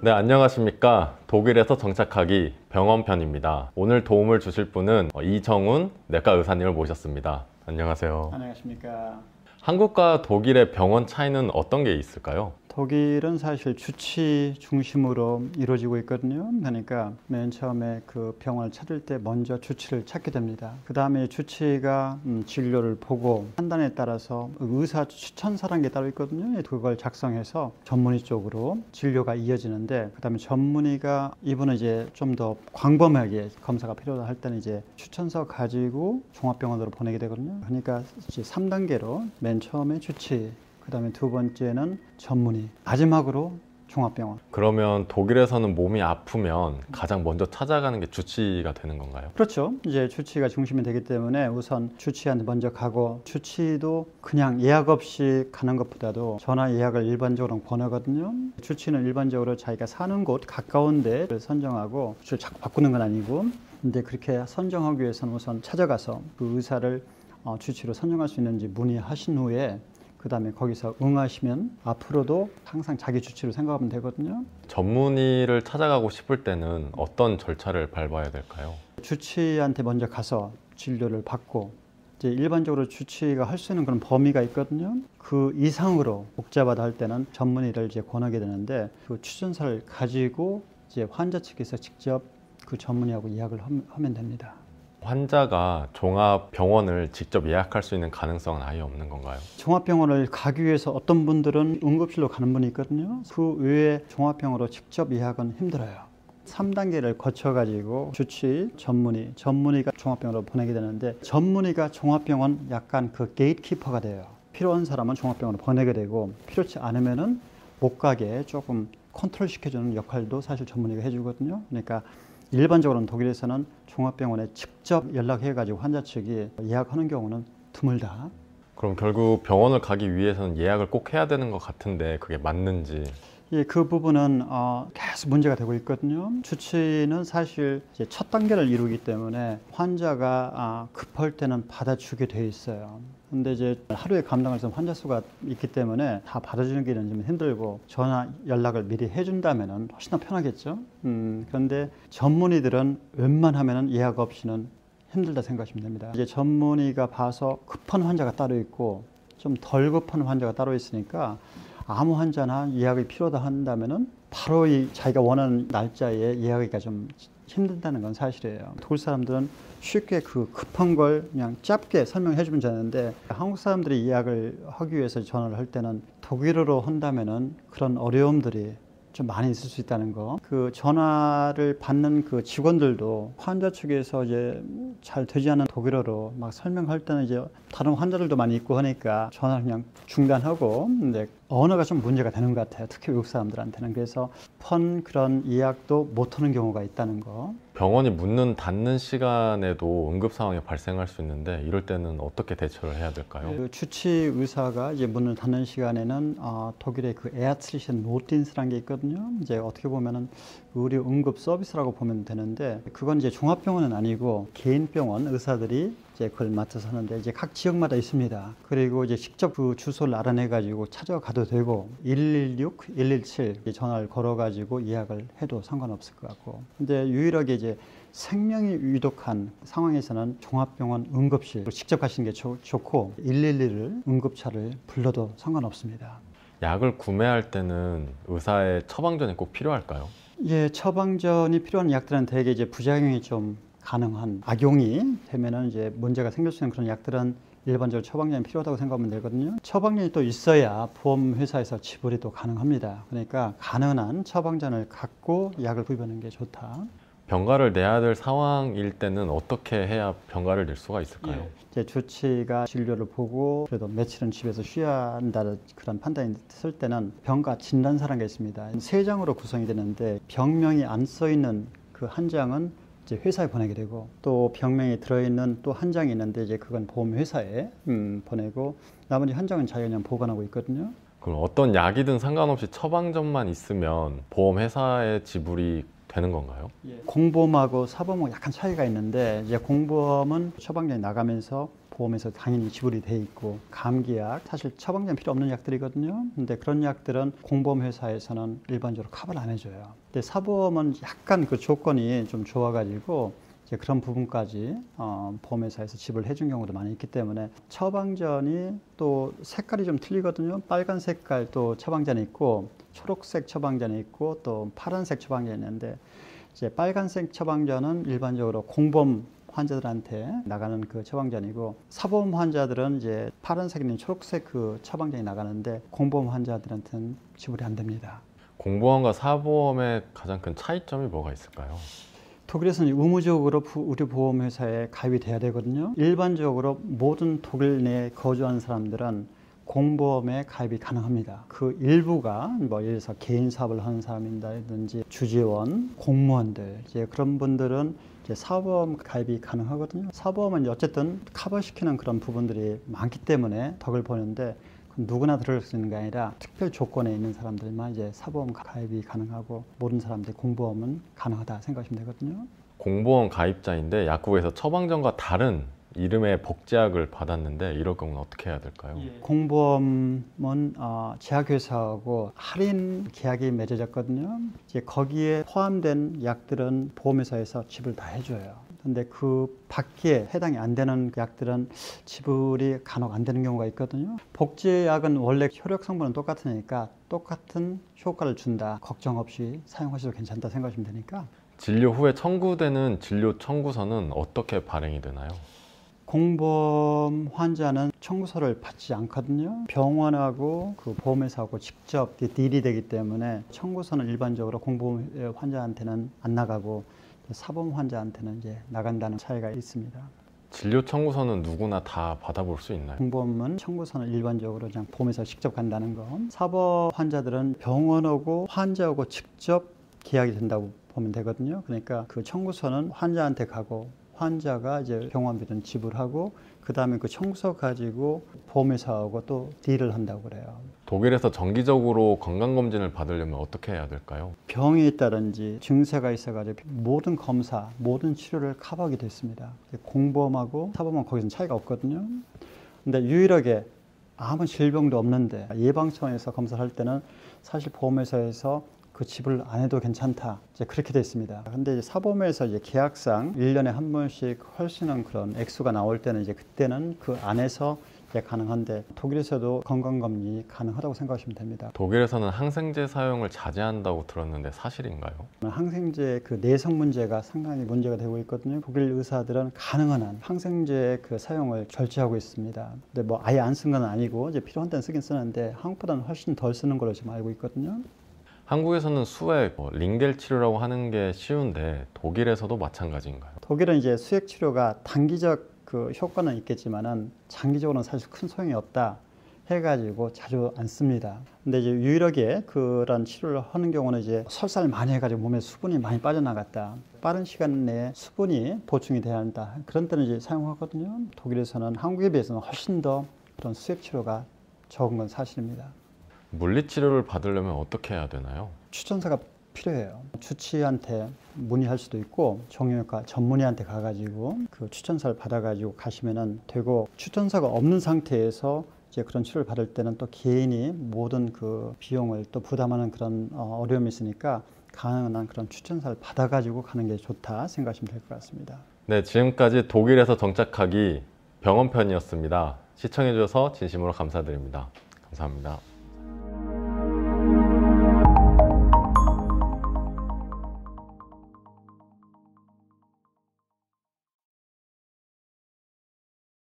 네, 안녕하십니까. 독일에서 정착하기 병원편입니다. 오늘 도움을 주실 분은 이정훈 내과 의사님을 모셨습니다. 안녕하세요. 안녕하십니까. 한국과 독일의 병원 차이는 어떤 게 있을까요? 독일은 사실 주치 중심으로 이루어지고 있거든요. 그러니까 맨 처음에 그 병원을 찾을 때 먼저 주치를 찾게 됩니다. 그 다음에 주치가 진료를 보고 판단에 따라서 의사 추천서라는 게 따로 있거든요. 그걸 작성해서 전문의 쪽으로 진료가 이어지는데, 그 다음에 전문의가 이분은 이제 좀 더 광범위하게 검사가 필요하다 할 때는 이제 추천서 가지고 종합병원으로 보내게 되거든요. 그러니까 이제 3단계로 맨 처음에 주치, 그 다음에 두 번째는 전문의, 마지막으로 종합병원. 그러면 독일에서는 몸이 아프면 가장 먼저 찾아가는 게 주치의가 되는 건가요? 그렇죠. 이제 주치의가 중심이 되기 때문에 우선 주치의한테 먼저 가고, 주치의도 그냥 예약 없이 가는 것보다도 전화 예약을 일반적으로 권하거든요. 주치의는 일반적으로 자기가 사는 곳 가까운 데를 선정하고, 주치를 자꾸 바꾸는 건 아니고, 근데 그렇게 선정하기 위해서는 우선 찾아가서 그 의사를 주치의로 선정할 수 있는지 문의하신 후에, 그 다음에 거기서 응하시면 앞으로도 항상 자기 주치로 생각하면 되거든요. 전문의를 찾아가고 싶을 때는 어떤 절차를 밟아야 될까요? 주치의한테 먼저 가서 진료를 받고, 이제 일반적으로 주치의가 할 수 있는 그런 범위가 있거든요. 그 이상으로 복잡하다 할 때는 전문의를 이제 권하게 되는데, 그 추천서를 가지고 이제 환자 측에서 직접 그 전문의하고 예약을 하면 됩니다. 환자가 종합병원을 직접 예약할 수 있는 가능성은 아예 없는 건가요? 종합병원을 가기 위해서 어떤 분들은 응급실로 가는 분이 있거든요. 그 외에 종합병원으로 직접 예약은 힘들어요. 3단계를 거쳐가지고 주치의, 전문의가 종합병원으로 보내게 되는데, 전문의가 종합병원 약간 그 게이트키퍼가 돼요. 필요한 사람은 종합병원으로 보내게 되고, 필요치 않으면은 못 가게 조금 컨트롤 시켜주는 역할도 사실 전문의가 해주거든요. 그러니까 일반적으로는 독일에서는 종합병원에 직접 연락해가지고 환자 측이 예약하는 경우는 드물다. 그럼 결국 병원을 가기 위해서는 예약을 꼭 해야 되는 것 같은데 그게 맞는지. 예, 그 부분은 계속 문제가 되고 있거든요. 주치의는 사실 이제 첫 단계를 이루기 때문에 환자가 급할 때는 받아주게 돼 있어요. 근데 이제 하루에 감당할 수 있는 환자 수가 있기 때문에 다 받아주는 게 좀 힘들고, 전화 연락을 미리 해준다면 훨씬 더 편하겠죠. 그런데 전문의들은 웬만하면 예약 없이는 힘들다 생각하시면 됩니다. 이제 전문의가 봐서 급한 환자가 따로 있고 좀 덜 급한 환자가 따로 있으니까, 아무 환자나 예약이 필요하다 한다면은 바로 자기가 원하는 날짜에 예약하기가 좀 힘든다는 건 사실이에요. 독일 사람들은 쉽게 그 급한 걸 그냥 짧게 설명해 주면 되는데, 한국 사람들이 예약을 하기 위해서 전화를 할 때는 독일어로 한다면은 그런 어려움들이 좀 많이 있을 수 있다는 거. 그 전화를 받는 그 직원들도 환자 측에서 이제 잘 되지 않는 독일어로 막 설명할 때는 이제 다른 환자들도 많이 있고 하니까 전화를 그냥 중단하고, 근데 언어가 좀 문제가 되는 것 같아요. 특히 외국 사람들한테는. 그래서 그런 예약도 못 하는 경우가 있다는 거. 병원이 문을 닫는 시간에도 응급 상황이 발생할 수 있는데 이럴 때는 어떻게 대처를 해야 될까요? 그 주치 의사가 이제 문을 닫는 시간에는 독일의 그 에아츠리션 노트딘스라는 게 있거든요. 이제 어떻게 보면은 의료 응급 서비스라고 보면 되는데, 그건 이제 종합병원은 아니고 개인 병원 의사들이 이제 그걸 맡아서 하는데, 이제 각 지역마다 있습니다. 그리고 이제 직접 그 주소를 알아내가지고 찾아가도 되고, 116, 117 전화를 걸어가지고 예약을 해도 상관없을 것 같고, 근데 유일하게 이제 생명이 위독한 상황에서는 종합병원 응급실 직접 가시는 게 좋고, 112를 응급차를 불러도 상관없습니다. 약을 구매할 때는 의사의 처방전이 꼭 필요할까요? 예, 처방전이 필요한 약들은 대개 이제 부작용이 좀 가능한, 악용이 되면은 이제 문제가 생길 수 있는 그런 약들은 일반적으로 처방전이 필요하다고 생각하면 되거든요. 처방전이 또 있어야 보험회사에서 지불이 또 가능합니다. 그러니까 가능한 처방전을 갖고 약을 구입하는 게 좋다. 병가를 내야 될 상황일 때는 어떻게 해야 병가를 낼 수가 있을까요? 이제 주치의가 진료를 보고 그래도 며칠은 집에서 쉬어야 한다는 그런 판단이 있을 때는 병가 진단서라는 게 있습니다. 3장으로 구성이 되는데, 병명이 안 써 있는 그 한 장은 이제 회사에 보내게 되고, 또 병명이 들어있는 또 한 장이 있는데 이제 그건 보험회사에 보내고, 나머지 한 장은 자기가 그냥 보관하고 있거든요. 그럼 어떤 약이든 상관없이 처방전만 있으면 보험회사에 지불이 되는 건가요? 공보험하고 사보험하고 약간 차이가 있는데 이제 공보험은 처방전이 나가면서 보험에서 당연히 지불이 돼 있고 감기약 사실 처방전 필요 없는 약들이거든요. 근데 그런 약들은 공보험 회사에서는 일반적으로 커버를 안 해줘요. 근데 사보험은 약간 그 조건이 좀 좋아가지고 이제 그런 부분까지 보험회사에서 지불을 해준 경우도 많이 있기 때문에 처방전이 또 색깔이 좀 틀리거든요. 빨간 색깔 또 처방전이 있고 초록색 처방전이 있고 또 파란색 처방전이 있는데 이제 빨간색 처방전은 일반적으로 공보험 환자들한테 나가는 그 처방전이고 사보험 환자들은 이제 파란색이나 초록색 그 처방전이 나가는데 공보험 환자들한테는 지불이 안 됩니다. 공보험과 사보험의 가장 큰 차이점이 뭐가 있을까요? 독일에서는 의무적으로 우리 보험회사에 가입이 돼야 되거든요. 일반적으로 모든 독일 내에 거주하는 사람들은 공보험에 가입이 가능합니다. 그 일부가 뭐 예를 들어서 개인 사업을 하는 사람이라든지 주재원, 공무원들 이제 그런 분들은 이제 사보험 가입이 가능하거든요. 사보험은 어쨌든 커버시키는 그런 부분들이 많기 때문에 덕을 보는데 누구나 들어갈 수 있는 게 아니라 특별 조건에 있는 사람들만 이제 사보험 가입이 가능하고 모든 사람들이 공보험은 가능하다 생각하시면 되거든요. 공보험 가입자인데 약국에서 처방전과 다른 이름의 복제약을 받았는데 이럴 경우는 어떻게 해야 될까요? 공보험은 제약회사하고 할인 계약이 맺어졌거든요. 이제 거기에 포함된 약들은 보험회사에서 지불 다 해줘요. 근데 그 밖에 해당이 안 되는 약들은 지불이 간혹 안 되는 경우가 있거든요. 복제약은 원래 효력 성분은 똑같으니까 똑같은 효과를 준다. 걱정 없이 사용하셔도 괜찮다 생각하시면 되니까. 진료 후에 청구되는 진료 청구서는 어떻게 발행이 되나요? 공보험 환자는 청구서를 받지 않거든요. 병원하고 그 보험회사하고 직접 딜이 되기 때문에 청구서는 일반적으로 공보험 환자한테는 안 나가고 사보험 환자한테는 이제 나간다는 차이가 있습니다. 진료 청구서는 누구나 다 받아볼 수 있나요? 공보험은 청구서는 일반적으로 그냥 보험회사 직접 간다는 거. 사보험 환자들은 병원하고 환자하고 직접 계약이 된다고 보면 되거든요. 그러니까 그 청구서는 환자한테 가고 환자가 이제 병원비는 지불하고 그 다음에 그 청구서 가지고 보험회사하고 또 딜을 한다고 그래요. 독일에서 정기적으로 건강검진을 받으려면 어떻게 해야 될까요? 병이 있다든지 증세가 있어가지고 모든 검사, 모든 치료를 커버하게 됐습니다. 공보험하고 사보험은 거기서는 차이가 없거든요. 근데 유일하게 아무 질병도 없는데 예방 차원에서 검사를 할 때는 사실 보험회사에서 그 지불 안 해도 괜찮다. 이제 그렇게 돼 있습니다. 근데 사보험에서 이제 계약상 1년에 한 번씩 헐시는 그런 액수가 나올 때는 이제 그때는 그 안에서 이제 가능한데 독일에서도 건강검진이 가능하다고 생각하시면 됩니다. 독일에서는 항생제 사용을 자제한다고 들었는데 사실인가요? 항생제 그 내성 문제가 상당히 문제가 되고 있거든요. 독일 의사들은 가능한 한 항생제 그 사용을 절제하고 있습니다. 근데 뭐 아예 안 쓴 건 아니고 이제 필요한 때는 쓰긴 쓰는데 한국보다는 훨씬 덜 쓰는 걸로 지금 알고 있거든요. 한국에서는 수액, 링겔 치료라고 하는 게 쉬운데 독일에서도 마찬가지인가요? 독일은 이제 수액 치료가 단기적 그 효과는 있겠지만은 장기적으로는 사실 큰 소용이 없다 해가지고 자주 안 씁니다. 근데 이제 유일하게 그런 치료를 하는 경우는 이제 설사를 많이 해가지고 몸에 수분이 많이 빠져나갔다. 빠른 시간 내에 수분이 보충이 돼야 한다. 그런 때는 이제 사용하거든요. 독일에서는 한국에 비해서는 훨씬 더 그런 수액 치료가 적은 건 사실입니다. 물리치료를 받으려면 어떻게 해야 되나요? 추천서가 필요해요. 주치의한테 문의할 수도 있고 정형외과 전문의한테 가가지고 그 추천서를 받아가지고 가시면은 되고 추천서가 없는 상태에서 이제 그런 치료를 받을 때는 또 개인이 모든 그 비용을 또 부담하는 그런 어려움이 있으니까 가능한 한 그런 추천서를 받아가지고 가는 게 좋다 생각하시면 될 것 같습니다. 네, 지금까지 독일에서 정착하기 병원편이었습니다. 시청해주셔서 진심으로 감사드립니다. 감사합니다.